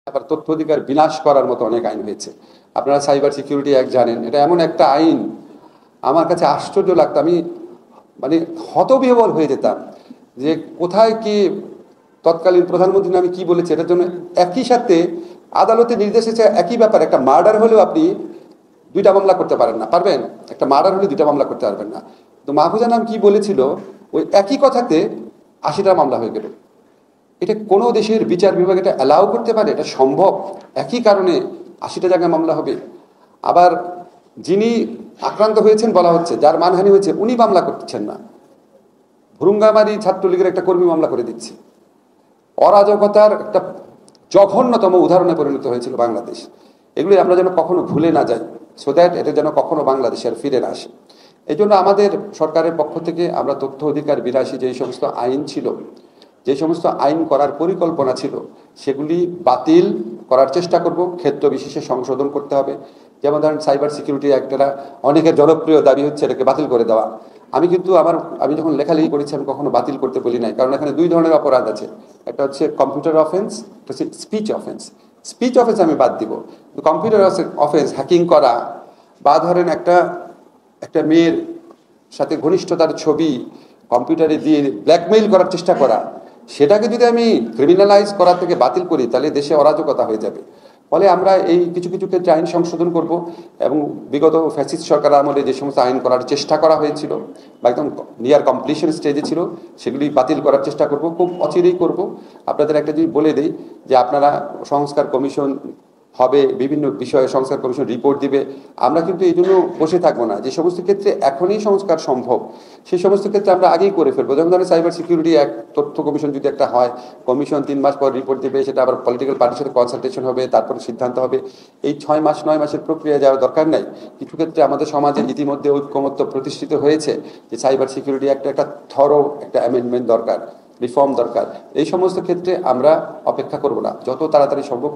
আবার তথ্য অধিকার বিনাশ করার মতো অনেক আইন হয়েছে। আপনারা সাইবার সিকিউরিটি অ্যাক্ট জানেন, এটা এমন একটা আইন, আমার কাছে আশ্চর্য লাগতো, আমি মানে হতবিহ্বল হয়ে যেতাম যে কোথায় কি তৎকালীন প্রধানমন্ত্রী নামে কি বলেছে। এটার জন্য একই সাথে আদালতে নির্দেশ এসেছে একই ব্যাপার, একটা মার্ডার হলেও আপনি দুইটা মামলা করতে পারেন না, পারবেন? একটা মার্ডার হলে দুইটা মামলা করতে পারবেন না। তো মাহফুজা নাম কি বলেছিল, ওই একই কথাতে 80টা মামলা হয়ে গেল। এটা কোনো দেশের বিচার বিভাগ এটা অ্যালাউ করতে পারে? এটা সম্ভব? একই কারণে 80টা জায়গায় মামলা হবে। আবার যিনি আক্রান্ত হয়েছেন বলা হচ্ছে, যার মানহানি হয়েছে, উনি মামলা করতেছেন না, ভুরুঙ্গামারি ছাত্রলীগের একটা কর্মী মামলা করে দিচ্ছে। অরাজকতার একটা জঘন্যতম উদাহরণে পরিণত হয়েছিল বাংলাদেশ। এগুলি আমরা যেন কখনো ভুলে না যাই, সো দ্যাট এটা যেন কখনো বাংলাদেশে আর ফিরে না আসে। এই জন্য আমাদের সরকারের পক্ষ থেকে আমরা তথ্য অধিকার বিরাশী যেই সমস্ত আইন ছিল, যে সমস্ত আইন করার পরিকল্পনা ছিল, সেগুলি বাতিল করার চেষ্টা করব, ক্ষেত্র বিশেষে সংশোধন করতে হবে। যেমন ধরেন সাইবার সিকিউরিটি অ্যাক্টটা অনেকের জনপ্রিয় দাবি হচ্ছে এটাকে বাতিল করে দেওয়া। আমি যখন লেখালেখি করেছি আমি কখনো বাতিল করতে বলি নাই, কারণ এখানে দুই ধরনের অপরাধ আছে। একটা হচ্ছে কম্পিউটার অফেন্স, একটা হচ্ছে স্পিচ অফেন্স। স্পিচ অফেন্স আমি বাদ দিব, কম্পিউটার অফেন্স, হ্যাকিং করা, বা ধরেন একটা মেয়ের সাথে ঘনিষ্ঠতার ছবি কম্পিউটারে দিয়ে ব্ল্যাকমেইল করার চেষ্টা করা, সেটাকে যদি আমি ক্রিমিনালাইজ করা থেকে বাতিল করি, তাহলে দেশে অরাজকতা হয়ে যাবে। ফলে আমরা এই কিছু কিছু ক্ষেত্রে আইন সংশোধন করব, এবং বিগত ফ্যাসিস্ট সরকার আমলে যে সমস্ত আইন করার চেষ্টা করা হয়েছিল বা একদম নিয়ার কমপ্লিশন স্টেজে ছিল, সেগুলি বাতিল করার চেষ্টা করব, খুব অচিরেই করব। আপনাদের একটা জিনিস বলে দেই যে আপনারা সংস্কার কমিশন হবে, বিভিন্ন বিষয়ে সংস্কার কমিশন রিপোর্ট দিবে। আমরা কিন্তু এই জন্য বসে থাকবো না, যে সমস্ত ক্ষেত্রে এখনই সংস্কার সম্ভব সেই সমস্ত ক্ষেত্রে আমরা আগেই করে ফেলবো। যেমন ধরেন সাইবার সিকিউরিটি অ্যাক্ট, তথ্য কমিশন যদি একটা হয়, কমিশন 3 মাস পর রিপোর্ট দেবে, সেটা আবার পলিটিক্যাল পার্টির সাথে কনসালটেশন হবে, তারপরে সিদ্ধান্ত হবে। এই 6 মাস 9 মাসের প্রক্রিয়া যাওয়ার দরকার নাই। কিছু ক্ষেত্রে আমাদের সমাজে ইতিমধ্যে ঐক্যমত্য প্রতিষ্ঠিত হয়েছে যে সাইবার সিকিউরিটি একটা থরো একটা অ্যামেন্ডমেন্ট দরকার, রিফর্ম দরকার। এই সমস্ত ক্ষেত্রে আমরা অপেক্ষা করব না, যত তাড়াতাড়ি সম্ভব